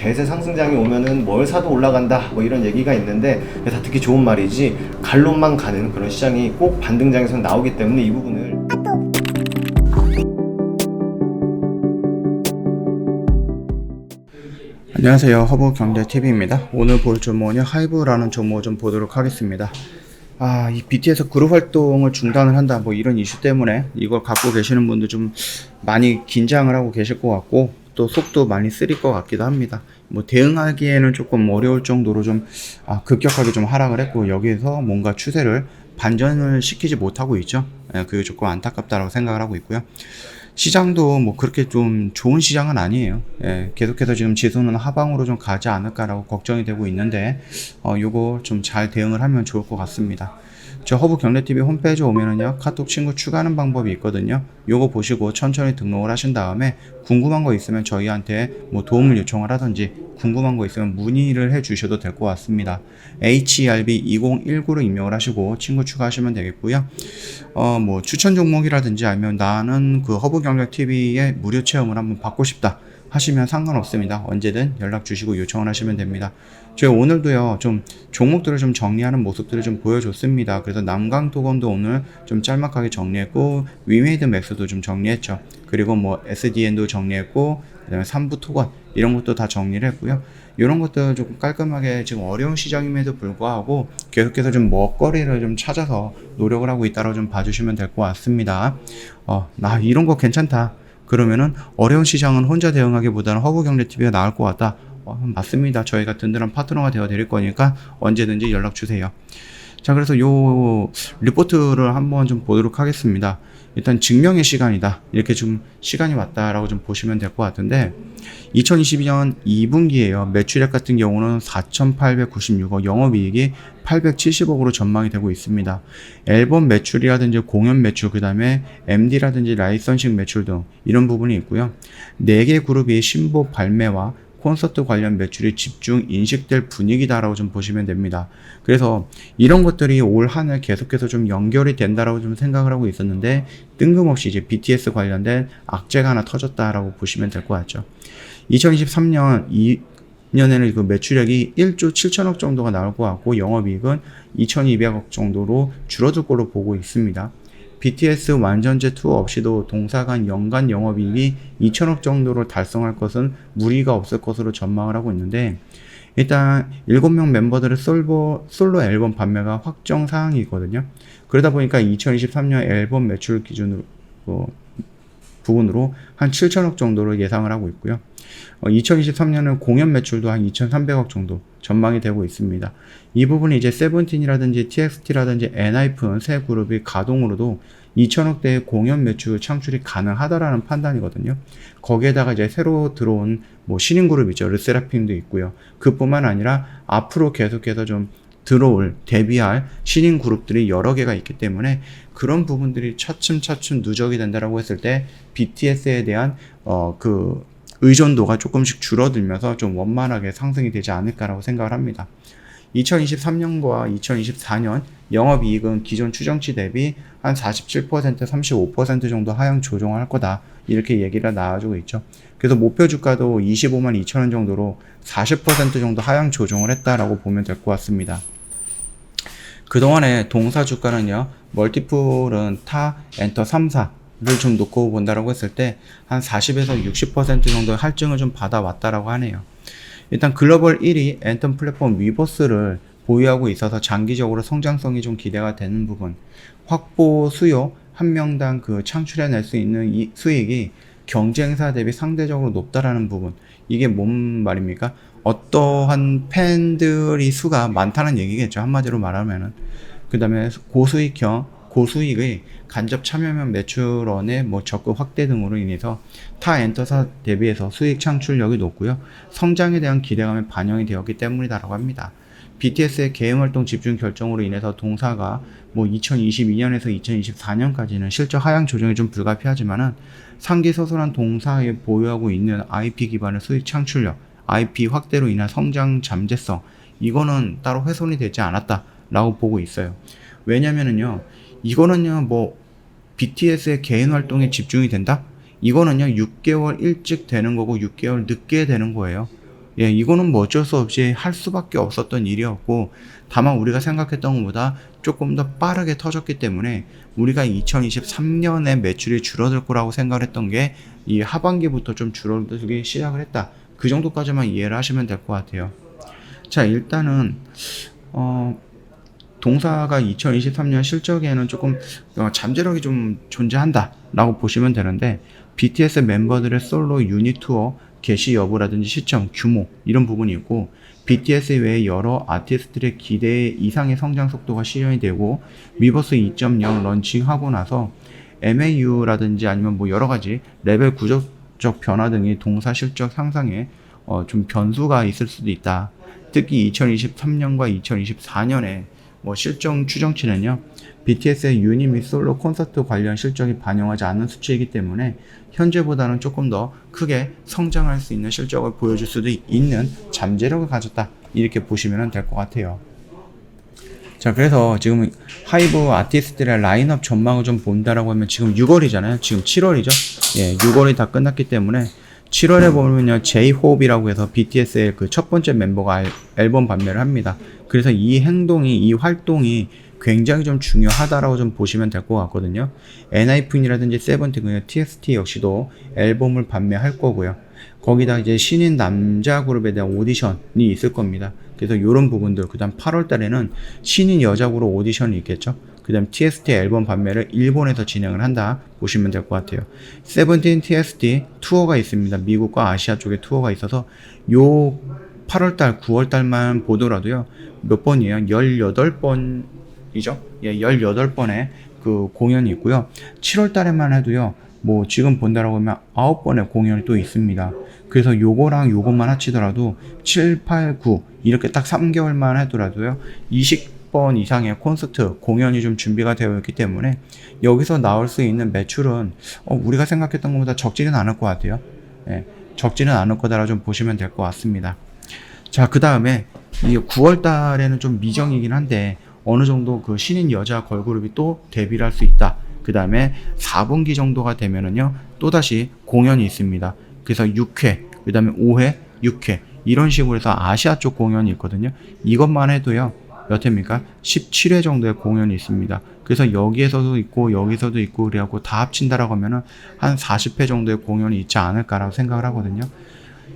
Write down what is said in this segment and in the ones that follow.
대세 상승장이 오면은 뭘 사도 올라간다 뭐 이런 얘기가 있는데 다 듣기 좋은 말이지 갈론만 가는 그런 시장이 꼭 반등장에서 나오기 때문에 이 부분을 안녕하세요, 허브경제TV입니다. 오늘 볼 종목은 하이브라는 종목을 좀 보도록 하겠습니다. 이 BTS 그룹 활동을 중단을 한다 뭐 이런 이슈 때문에 이걸 갖고 계시는 분들 좀 많이 긴장을 하고 계실 것 같고 또 속도 많이 쓰릴 것 같기도 합니다. 뭐 대응하기에는 조금 어려울 정도로 좀 급격하게 좀 하락을 했고 여기에서 뭔가 추세를 반전을 시키지 못하고 있죠. 그게 조금 안타깝다라고 생각을 하고 있고요. 시장도 뭐 그렇게 좀 좋은 시장은 아니에요. 계속해서 지금 지수는 하방으로 좀 가지 않을까라고 걱정이 되고 있는데, 요거 좀 잘 대응을 하면 좋을 것 같습니다. 저 허브경제TV 홈페이지 오면은요, 카톡 친구 추가하는 방법이 있거든요. 요거 보시고 천천히 등록을 하신 다음에 궁금한 거 있으면 저희한테 뭐 도움을 요청을 하든지 궁금한 거 있으면 문의를 해 주셔도 될 것 같습니다. HERB2019로 입력을 하시고 친구 추가하시면 되겠고요. 뭐 추천 종목이라든지 아니면 나는 그 허브경제TV의 무료 체험을 한번 받고 싶다 하시면 상관없습니다. 언제든 연락 주시고 요청을 하시면 됩니다. 저희 오늘도요 좀 종목들을 좀 정리하는 모습들을 좀 보여줬습니다. 그래서 남강토건도 오늘 좀 짤막하게 정리했고 위메이드 맥스도 좀 정리했죠. 그리고 뭐 SDN도 정리했고 그다음에 삼부토건 이런 것도 다 정리를 했고요. 이런 것들 조금 깔끔하게 지금 어려운 시장임에도 불구하고 계속해서 좀 먹거리를 좀 찾아서 노력을 하고 있다고 좀 봐주시면 될 것 같습니다. 나 이런 거 괜찮다. 그러면은 어려운 시장은 혼자 대응하기보다는 허브경제TV가 나을 것 같다. 맞습니다. 저희가 든든한 파트너가 되어 드릴 거니까 언제든지 연락 주세요. 자, 그래서 요 리포트를 한번 좀 보도록 하겠습니다. 일단 증명의 시간이다. 이렇게 좀 시간이 왔다라고 좀 보시면 될 것 같은데 2022년 2분기에요. 매출액 같은 경우는 4,896억, 영업이익이 870억으로 전망이 되고 있습니다. 앨범 매출이라든지 공연 매출, 그 다음에 MD라든지 라이선싱 매출 등 이런 부분이 있고요. 4개 그룹이 신곡 발매와 콘서트 관련 매출이 집중 인식될 분위기다라고 좀 보시면 됩니다. 그래서 이런 것들이 올 한 해 계속해서 좀 연결이 된다라고 좀 생각을 하고 있었는데 뜬금없이 이제 BTS 관련된 악재가 하나 터졌다라고 보시면 될 것 같죠. 2023년 2년에는 그 매출액이 1조 7천억 정도가 나올 것 같고 영업이익은 2,200억 정도로 줄어들 걸로 보고 있습니다. BTS 완전체 투어 없이도 동사간 연간 영업이익이 2천억 정도를 달성할 것은 무리가 없을 것으로 전망을 하고 있는데 일단 7명 멤버들의 솔로 앨범 판매가 확정 사항이거든요. 그러다 보니까 2023년 앨범 매출 기준으로 부분으로 한 7천억 정도로 예상을 하고 있고요. 2023년은 공연 매출도 한 2,300억 정도 전망이 되고 있습니다. 이 부분이 이제 세븐틴이라든지 TXT라든지 엔하이픈 세 그룹이 가동으로도 2천억대의 공연 매출 창출이 가능하다라는 판단이거든요. 거기에다가 이제 새로 들어온 뭐 신인 그룹이죠. 르세라핌도 있고요. 그뿐만 아니라 앞으로 계속해서 좀 들어올 데뷔할 신인 그룹들이 여러 개가 있기 때문에 그런 부분들이 차츰차츰 누적이 된다라고 했을 때 BTS에 대한 그 의존도가 조금씩 줄어들면서 좀 원만하게 상승이 되지 않을까라고 생각을 합니다. 2023년과 2024년 영업이익은 기존 추정치 대비 한 47%, 35% 정도 하향 조정을 할 거다. 이렇게 얘기가 나와주고 있죠. 그래서 목표 주가도 25만 2천 원 정도로 40% 정도 하향 조정을 했다라고 보면 될 것 같습니다. 그동안에 동사 주가는요, 멀티플은 타, 엔터 3사를 좀 놓고 본다라고 했을 때 한 40에서 60% 정도의 할증을 좀 받아왔다라고 하네요. 일단 글로벌 1위 앤텀 플랫폼 위버스를 보유하고 있어서 장기적으로 성장성이 좀 기대가 되는 부분, 확보 수요 한 명당 그 창출해낼 수 있는 이 수익이 경쟁사 대비 상대적으로 높다라는 부분, 이게 뭔 말입니까? 어떠한 팬들이 수가 많다는 얘기겠죠. 한마디로 말하면은. 그 다음에 고수익의 간접 참여형 매출원의 뭐 적극 확대 등으로 인해서 타 엔터사 대비해서 수익 창출력이 높고요. 성장에 대한 기대감이 반영이 되었기 때문이다라고 합니다. BTS의 개인 활동 집중 결정으로 인해서 동사가 뭐 2022년에서 2024년까지는 실적 하향 조정이 좀 불가피하지만은 상기소설한 동사에 보유하고 있는 IP 기반의 수익 창출력, IP 확대로 인한 성장 잠재성, 이거는 따로 훼손이 되지 않았다라고 보고 있어요. 왜냐면은요, 이거는요, 뭐, BTS의 개인 활동에 집중이 된다? 이거는요, 6개월 일찍 되는 거고, 6개월 늦게 되는 거예요. 예, 이거는 뭐 어쩔 수 없이 할 수밖에 없었던 일이었고, 다만 우리가 생각했던 것보다 조금 더 빠르게 터졌기 때문에 우리가 2023년에 매출이 줄어들 거라고 생각을 했던 게 이 하반기부터 좀 줄어들기 시작을 했다. 그 정도까지만 이해를 하시면 될 것 같아요. 자, 일단은 동사가 2023년 실적에는 조금 잠재력이 좀 존재한다 라고 보시면 되는데, BTS 멤버들의 솔로 유닛 투어 개시 여부라든지 시점, 규모 이런 부분이 있고, BTS 외에 여러 아티스트들의 기대 이상의 성장 속도가 실현이 되고, 위버스 2.0 런칭하고 나서 MAU라든지 아니면 뭐 여러 가지 레벨 구조적 변화 등이 동사 실적 상상에 좀 변수가 있을 수도 있다. 특히 2023년과 2024년에 뭐 실적 추정치는요, BTS의 유닛 및 솔로 콘서트 관련 실적이 반영하지 않는 수치이기 때문에 현재보다는 조금 더 크게 성장할 수 있는 실적을 보여줄 수도 있는 잠재력을 가졌다, 이렇게 보시면 될 것 같아요. 자, 그래서 지금 하이브 아티스트들의 라인업 전망을 좀 본다라고 하면, 지금 6월이잖아요. 지금 7월이죠. 예, 6월이 다 끝났기 때문에 7월에 보면요, J-Hope이라고 해서 BTS의 그 첫 번째 멤버가 앨범 발매를 합니다. 그래서 이 행동이, 이 활동이 굉장히 좀 중요하다라고 좀 보시면 될 것 같거든요. 엔하이픈이라든지 세븐틴, TXT 역시도 앨범을 발매할 거고요. 거기다 이제 신인 남자 그룹에 대한 오디션이 있을 겁니다. 그래서 이런 부분들, 그 다음 8월 달에는 신인 여자 그룹 오디션이 있겠죠. 그 다음 TXT 앨범 발매를 일본에서 진행을 한다 보시면 될 것 같아요. 세븐틴 TXT 투어가 있습니다. 미국과 아시아 쪽에 투어가 있어서 요 8월달, 9월달만 보더라도요, 몇 번이에요? 18번이죠? 예, 18번의 그 공연이 있고요. 7월달에만 해도요, 뭐 지금 본다라고 하면 9번의 공연이 또 있습니다. 그래서 요거랑 요것만 합치더라도 7, 8, 9 이렇게 딱 3개월만 하더라도요, 20번 이상의 콘서트 공연이 좀 준비가 되어 있기 때문에 여기서 나올 수 있는 매출은 우리가 생각했던 것보다 적지는 않을 것 같아요. 예, 적지는 않을 거다라고 좀 보시면 될 것 같습니다. 자, 그 다음에 이 9월 달에는 좀 미정이긴 한데 어느 정도 그 신인 여자 걸그룹이 또 데뷔를 할 수 있다. 그 다음에 4분기 정도가 되면은요, 또다시 공연이 있습니다. 그래서 6회, 그 다음에 5회, 6회 이런 식으로 해서 아시아 쪽 공연이 있거든요. 이것만 해도요, 몇 회입니까? 17회 정도의 공연이 있습니다. 그래서 여기에서도 있고 여기서도 있고 그래갖고 다 합친다라고 하면은 한 40회 정도의 공연이 있지 않을까라고 생각을 하거든요.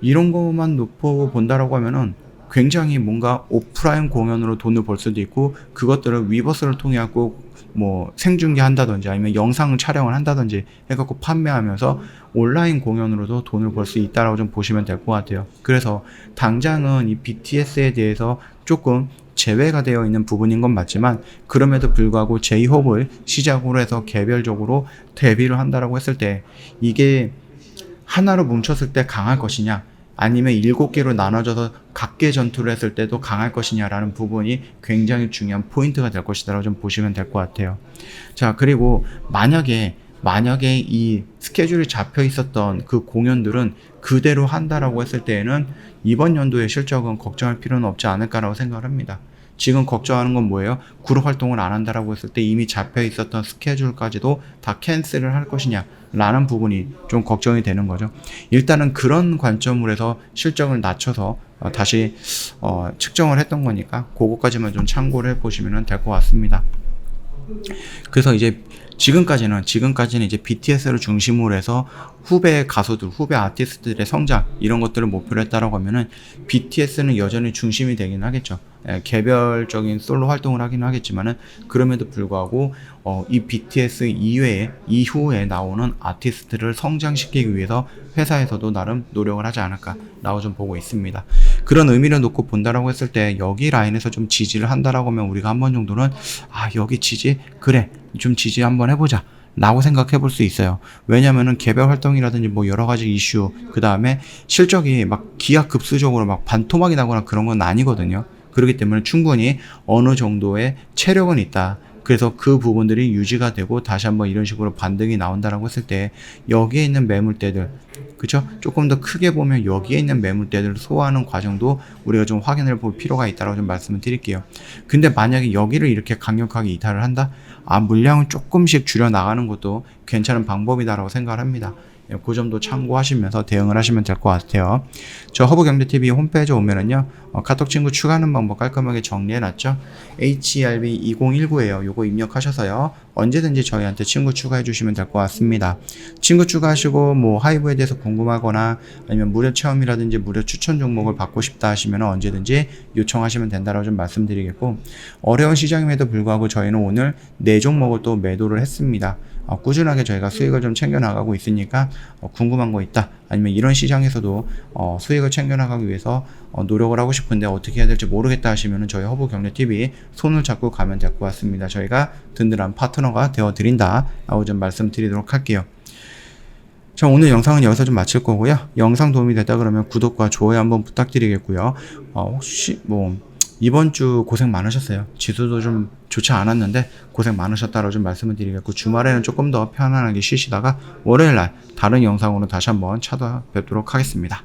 이런 것만 놓고 본다라고 하면은 굉장히 뭔가 오프라인 공연으로 돈을 벌 수도 있고, 그것들을 위버스를 통해 갖고 뭐 생중계 한다든지 아니면 영상을 촬영을 한다든지 해갖고 판매하면서 온라인 공연으로도 돈을 벌 수 있다라고 좀 보시면 될 것 같아요. 그래서 당장은 이 BTS에 대해서 조금 제외가 되어 있는 부분인 건 맞지만, 그럼에도 불구하고 J-Hope을 시작으로 해서 개별적으로 데뷔를 한다라고 했을 때 이게 하나로 뭉쳤을 때 강할 것이냐, 아니면 7개로 나눠져서 각계 전투를 했을 때도 강할 것이냐라는 부분이 굉장히 중요한 포인트가 될 것이다라고 좀 보시면 될 것 같아요. 자, 그리고 만약에 이 스케줄이 잡혀 있었던 그 공연들은 그대로 한다라고 했을 때에는 이번 연도의 실적은 걱정할 필요는 없지 않을까라고 생각을 합니다. 지금 걱정하는 건 뭐예요? 그룹 활동을 안 한다라고 했을 때 이미 잡혀 있었던 스케줄까지도 다 캔슬을 할 것이냐 라는 부분이 좀 걱정이 되는 거죠. 일단은 그런 관점으로 해서 실적을 낮춰서 다시 측정을 했던 거니까 그거까지만 좀 참고를 해보시면 될 것 같습니다. 그래서 이제 지금까지는 이제 BTS를 중심으로 해서 후배 가수들, 후배 아티스트들의 성장 이런 것들을 목표로 했다라고 하면은 BTS는 여전히 중심이 되긴 하겠죠. 개별적인 솔로 활동을 하긴 하겠지만은, 그럼에도 불구하고 이 BTS 이후에 나오는 아티스트를 성장시키기 위해서 회사에서도 나름 노력을 하지 않을까라고 좀 보고 있습니다. 그런 의미를 놓고 본다라고 했을 때 여기 라인에서 좀 지지를 한다라고 하면 우리가 한 번 정도는 여기 지지? 그래, 좀 지지 한번 해보자 라고 생각해 볼 수 있어요. 왜냐면은 개별 활동이라든지 뭐 여러 가지 이슈, 그 다음에 실적이 막 기하급수적으로 막 반토막이 나거나 그런 건 아니거든요. 그렇기 때문에 충분히 어느 정도의 체력은 있다. 그래서 그 부분들이 유지가 되고 다시 한번 이런 식으로 반등이 나온다라고 했을 때 여기에 있는 매물대들, 그쵸? 조금 더 크게 보면 여기에 있는 매물대들을 소화하는 과정도 우리가 좀 확인을 볼 필요가 있다고 좀 말씀을 드릴게요. 근데 만약에 여기를 이렇게 강력하게 이탈을 한다? 물량을 조금씩 줄여 나가는 것도 괜찮은 방법이다라고 생각을 합니다. 그 점도 참고하시면서 대응을 하시면 될 것 같아요. 저 허브경제TV 홈페이지 오면은요, 카톡 친구 추가하는 방법 깔끔하게 정리해놨죠. HERB2019에요. 요거 입력하셔서요, 언제든지 저희한테 친구 추가해 주시면 될 것 같습니다. 친구 추가하시고 뭐 하이브에 대해서 궁금하거나 아니면 무료 체험이라든지 무료 추천 종목을 받고 싶다 하시면 언제든지 요청하시면 된다라고 좀 말씀드리겠고, 어려운 시장임에도 불구하고 저희는 오늘 4종목을 또 매도를 했습니다. 꾸준하게 저희가 수익을 좀 챙겨나가고 있으니까 궁금한 거 있다, 아니면 이런 시장에서도 수익을 챙겨나가기 위해서 노력을 하고 싶은데 어떻게 해야 될지 모르겠다 하시면 저희 허브경제TV 손을 잡고 가면 될 것 같습니다. 저희가 든든한 파트너가 되어드린다 라고 좀 말씀드리도록 할게요. 자, 오늘 영상은 여기서 좀 마칠 거고요. 영상 도움이 됐다 그러면 구독과 좋아요 한번 부탁드리겠고요. 혹시 뭐 이번 주 고생 많으셨어요. 지수도 좀 좋지 않았는데 고생 많으셨다고 좀 말씀을 드리겠고, 주말에는 조금 더 편안하게 쉬시다가 월요일날 다른 영상으로 다시 한번 찾아뵙도록 하겠습니다.